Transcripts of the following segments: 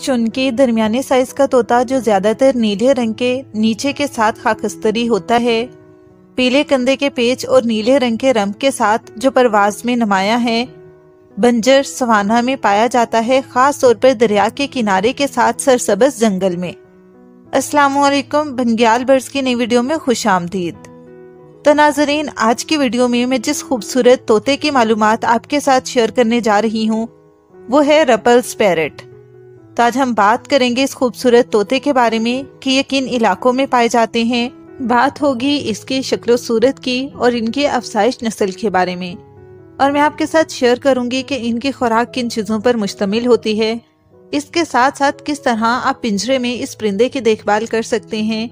चुनके दरमियाने साइज का तोता जो ज्यादातर नीले रंग के नीचे के साथ खाकस्तरी होता है, पीले कंधे के पेच और नीले रंग के रंग के साथ जो परवाज में नुमाया है, बंजर सवाना में पाया जाता है, खास तौर पर दरिया के किनारे के साथ सरसब्ज जंगल में। अस्सलामुअलैकुम, बंग्याल बर्ड्स की नई वीडियो में खुश आमदीद। तो नाजरीन, आज की वीडियो में मैं जिस खूबसूरत तोते की मालूमात आपके साथ शेयर करने जा रही हूँ वो है रपल्स पैरट। तो आज हम बात करेंगे इस खूबसूरत तोते के बारे में कि ये किन इलाकों में पाए जाते हैं। बात होगी इसकी शक्ल सूरत की और इनकी अफसाइश नस्ल के बारे में, और मैं आपके साथ शेयर करूंगी कि इनकी खुराक किन चीज़ों पर मुश्तमिल होती है। इसके साथ साथ किस तरह आप पिंजरे में इस परिंदे की देखभाल कर सकते हैं।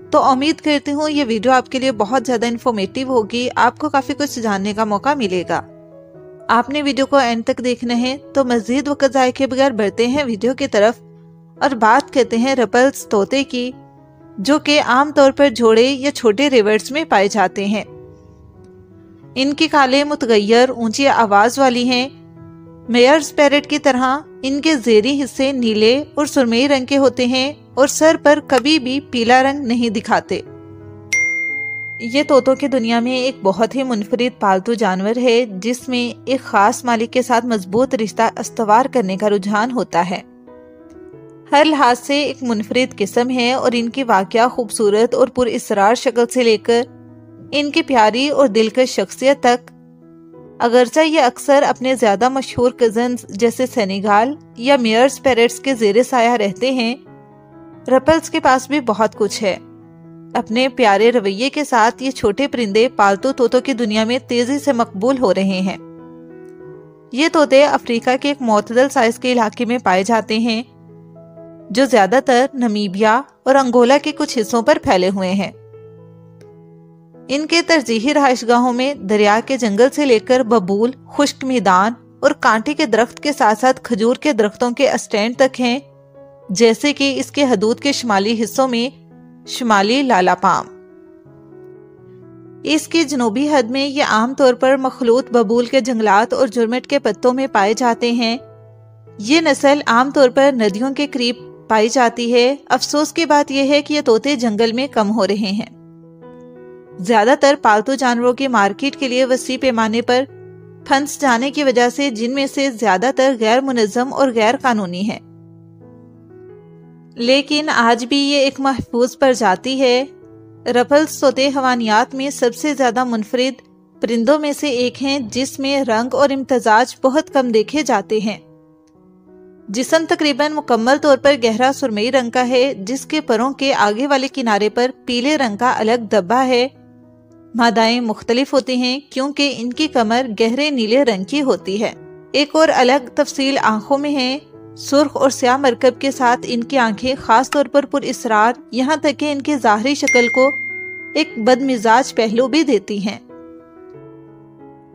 तो उम्मीद करती हूँ ये वीडियो आपके लिए बहुत ज़्यादा इन्फॉर्मेटिव होगी, आपको काफ़ी कुछ जानने का मौका मिलेगा। आपने वीडियो को एंड तक देखना है। तो मज़ीद वक्त ज़ाय के बगैर बढ़ते हैं वीडियो की तरफ और बात करते हैं रपल्स तोते की, जो कि आमतौर पर जोड़े या छोटे रिवर्स में पाए जाते हैं। इनकी खालें मुतगैर ऊंची आवाज़ वाली हैं। मेयर्स पैरट की तरह इनके ज़ेरी हिस्से नीले और सुरमई रंग के होते हैं और सर पर कभी भी पीला रंग नहीं दिखाते। ये तोतों की दुनिया में एक बहुत ही मुनफरिद पालतू जानवर है, जिसमें एक खास मालिक के साथ मजबूत रिश्ता अस्तवार करने का रुझान होता है। हर लिहाज से एक मुनफरिद किस्म है और इनकी वाकया खूबसूरत और पुरअसरार शक्ल से लेकर इनकी प्यारी और दिलकश शख्सियत तक, अगरचे ये अक्सर अपने ज्यादा मशहूर कजन्स जैसे सेनेगाल या मेयर्स पैरट्स के जेरे साया रहते हैं, रपल्स के पास भी बहुत कुछ है। अपने प्यारे रवैये के साथ ये छोटे परिंदे पालतू तोतों की दुनिया में तेजी से मकबूल हो रहे हैं। ये तोते अफ्रीका के एक मोतदल साइज के इलाके में पाए जाते हैं, जो ज्यादातर नमीबिया और अंगोला के कुछ हिस्सों पर फैले हुए हैं। इनके तरजीही रहायशगाहों में दरिया के जंगल से लेकर बबूल, खुश्क मैदान और कांटे के दरख्त के साथ साथ खजूर के दरख्तों के स्टैंड तक हैं, जैसे कि इसके हदूद के शुमाली हिस्सों में शुमाली लाला पाम। इसकी जनूबी हद में ये आमतौर पर मखलूत बबूल के जंगलात और जुर्मट के पत्तों में पाए जाते हैं। ये नस्ल आमतौर पर नदियों के करीब पाई जाती है। अफसोस की बात यह है कि ये तोते जंगल में कम हो रहे हैं। ज्यादातर पालतू जानवरों की मार्केट के लिए वसी पैमाने पर फंस जाने की वजह से जिनमें से ज्यादातर गैर मुनज़्ज़म और गैर कानूनी है, लेकिन आज भी ये एक महफूज प्रजाति है। रपल्स तोते हवानियात में सबसे ज्यादा मुनफरिद परिंदों में से एक हैं, जिसमें रंग और इम्तजाज बहुत कम देखे जाते हैं। जिस्म तकरीबन मुकम्मल तौर पर गहरा सुरमई रंग का है, जिसके परों के आगे वाले किनारे पर पीले रंग का अलग धब्बा है। मादाएं मुख्तलिफ होती हैं क्योंकि इनकी कमर गहरे नीले रंग की होती है। एक और अलग तफसील आंखों में है। सुर्ख और स्याह मरकब के साथ इनकी आंखें खास तौर पर पुरअसरार, यहाँ तक कि इनकी ज़ाहरी शक्ल को एक बदमिजाज पहलू भी देती हैं।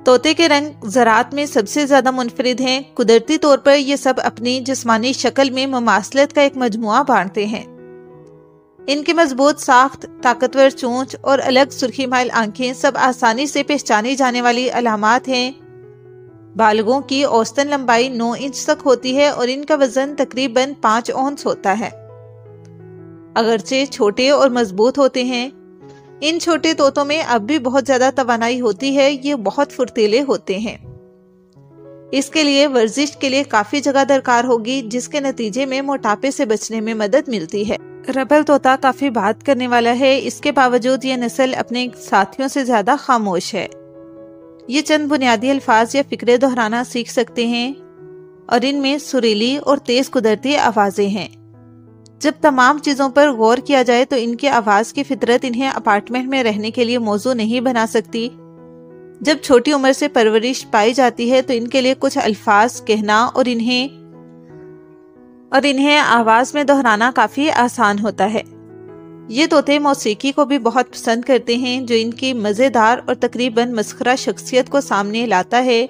तोते के रंग ज़रात में सबसे ज्यादा मुनफरिद हैं। कुदरती तौर पर ये सब अपनी जिस्मानी शक्ल में ममासलत का एक मजमुआ बांटते हैं। इनकी मजबूत साख्त, ताकतवर चोंच और अलग सुर्खी माइल आंखें सब आसानी से पहचानी जाने वाली अलामात हैं। बालगों की औसतन लंबाई 9 इंच तक होती है और इनका वजन तकरीबन 5 औंस होता है। अगरचे छोटे और मजबूत होते हैं, इन छोटे तोतों में अब भी बहुत ज्यादा तवानाई होती है। ये बहुत फुर्तीले होते हैं। इसके लिए वर्जिश के लिए काफी जगह दरकार होगी, जिसके नतीजे में मोटापे से बचने में मदद मिलती है। रपल तोता काफी बात करने वाला है, इसके बावजूद ये नस्ल अपने साथियों से ज्यादा खामोश है। ये चंद बुनियादी अल्फाज या फिक्रे दोहराना सीख सकते हैं और इनमें सुरीली और तेज कुदरती आवाजें हैं। जब तमाम चीजों पर गौर किया जाए तो इनकी आवाज की फितरत इन्हें अपार्टमेंट में रहने के लिए मौजू नहीं बना सकती। जब छोटी उम्र से परवरिश पाई जाती है तो इनके लिए कुछ अल्फाज कहना और इन्हें आवाज में दोहराना काफी आसान होता है। ये तोते मौसीकी को भी बहुत पसंद करते हैं, जो इनकी मजेदार और तकरीबन मस्खरा शख्सियत को सामने लाता है।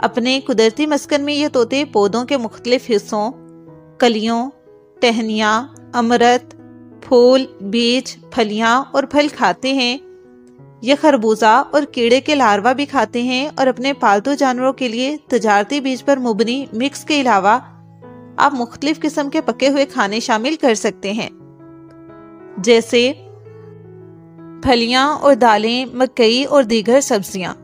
अपने कुदरती मस्कन में ये तोते पौधों के मुख्तलिफ हिस्सों, कलियों, टहनियाँ, अमरत, फूल, बीज, फलियाँ और फल खाते हैं। ये खरबूजा और कीड़े के लार्वा भी खाते हैं और अपने पालतू जानवरों के लिए तजारती बीज पर मुबनी मिक्स के अलावा آپ مختلف قسم کے پکے ہوئے کھانے شامل کر سکتے ہیں، جیسے پھلیاں اور دالیں، مکئی اور دیگر سبزیاں۔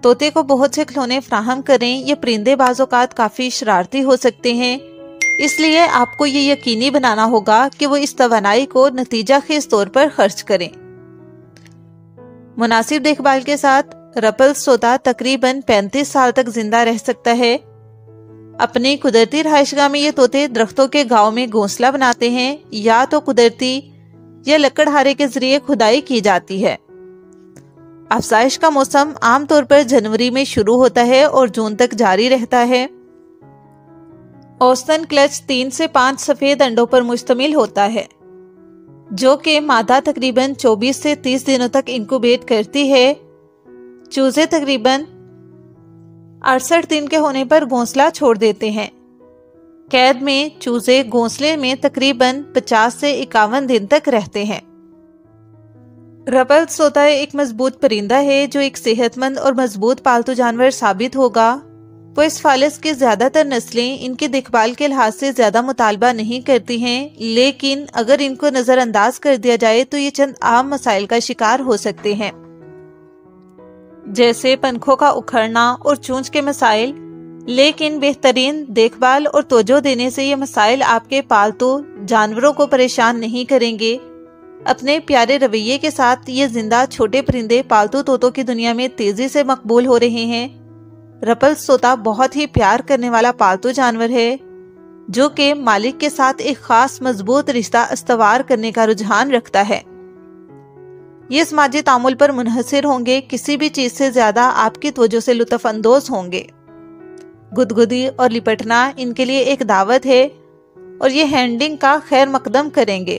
طوطے کو بہت سے کھلونے فراہم کریں۔ یہ پرندے بعض اوقات کافی شرارتی ہو سکتے ہیں، اس لیے آپ کو یہ یقینی بنانا ہوگا کہ وہ اس توانائی کو نتیجہ خیز طور پر خرچ کریں۔ مناسب دیکھ بھال کے ساتھ رپلز طوطا تقریباً 35 سال تک زندہ رہ سکتا ہے۔ اپنی قدرتی رہائش گاہ میں یہ طوطے درختوں کے گاؤں میں گھونسلہ بناتے ہیں، یا تو قدرتی یا لکڑہارے کے ذریعے کھدائی کی جاتی ہے۔ افزائش کا موسم عام طور پر جنوری میں شروع ہوتا ہے اور جون تک جاری رہتا ہے۔ اوسطاً کلچ 3 سے 5 سفید انڈوں پر مشتمل ہوتا ہے، جو کہ مادہ تقریباً 24 سے 30 دنوں تک انکوبیٹ کرتی ہے۔ چوزے تقریباً 68 دن کے ہونے پر گھونسلہ چھوڑ دیتے ہیں۔ قید میں چوزے گھونسلے میں تقریباً 50 سے 51 دن تک رہتے ہیں۔ رپلز طوطا ایک مضبوط پرندہ ہے جو ایک صحت مند اور مضبوط پالتو جانور ثابت ہوگا۔ پوئس فالس کی زیادہ تر نسلیں ان کی دیکھ بھال کے لحاظ سے زیادہ مطالبہ نہیں کرتی ہیں، لیکن اگر ان کو نظر انداز کر دیا جائے تو یہ چند عام مسائل کا شکار ہو سکتے ہیں، جیسے پنکھوں کا اکھڑنا اور چونچ کے مسائل، لیکن بہترین دیکھ بھال اور توجہ دینے سے یہ مسائل آپ کے پالتو جانوروں کو پریشان نہیں کریں گے۔ اپنے پیارے رویے کے ساتھ یہ زندہ چھوٹے پرندے پالتو طوطوں کی دنیا میں تیزی سے مقبول ہو رہے ہیں۔ رپلز طوطا بہت ہی پیار کرنے والا پالتو جانور ہے، جو کہ مالک کے ساتھ ایک خاص مضبوط رشتہ استوار کرنے کا رجحان رکھتا ہے۔ یہ سماجی تعامل پر منحصر ہوں گے، کسی بھی چیز سے زیادہ آپ کی توجہ سے لطف اندوز ہوں گے۔ گدگدی اور لپٹنا ان کے لیے ایک دعوت ہے اور یہ ہینڈلنگ کا خیر مقدم کریں گے۔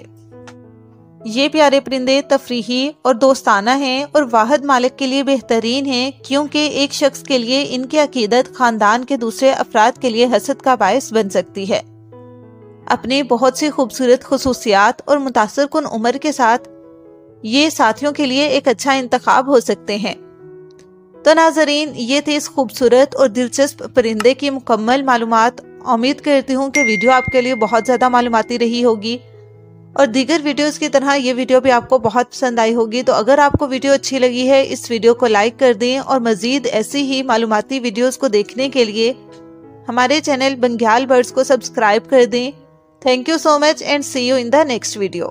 یہ پیارے پرندے تفریحی اور دوستانہ ہیں اور واحد مالک کے لیے بہترین ہیں، کیونکہ ایک شخص کے لیے ان کی عقیدت خاندان کے دوسرے افراد کے لیے حسد کا باعث بن سکتی ہے۔ اپنی بہت سی خوبصورت خصوصیات اور متاثر کن عمر کے ساتھ یہ ساتھیوں کے لیے ایک اچھا انتخاب ہو سکتے ہیں۔ تو ناظرین، یہ تھی اس خوبصورت اور دلچسپ پرندے کی مکمل معلومات۔ امید کرتی ہوں کہ ویڈیو آپ کے لیے بہت زیادہ معلوماتی رہی ہوگی اور دیگر ویڈیوز کی طرح یہ ویڈیو بھی آپ کو بہت پسند آئی ہوگی۔ تو اگر آپ کو ویڈیو اچھی لگی ہے، اس ویڈیو کو لائک کر دیں اور مزید ایسی ہی معلوماتی ویڈیوز کو دیکھنے کے لیے ہمارے چینل بنگیال برڈز کو سبسکرائب کر دیں۔ Thank you so much and see you in the next video.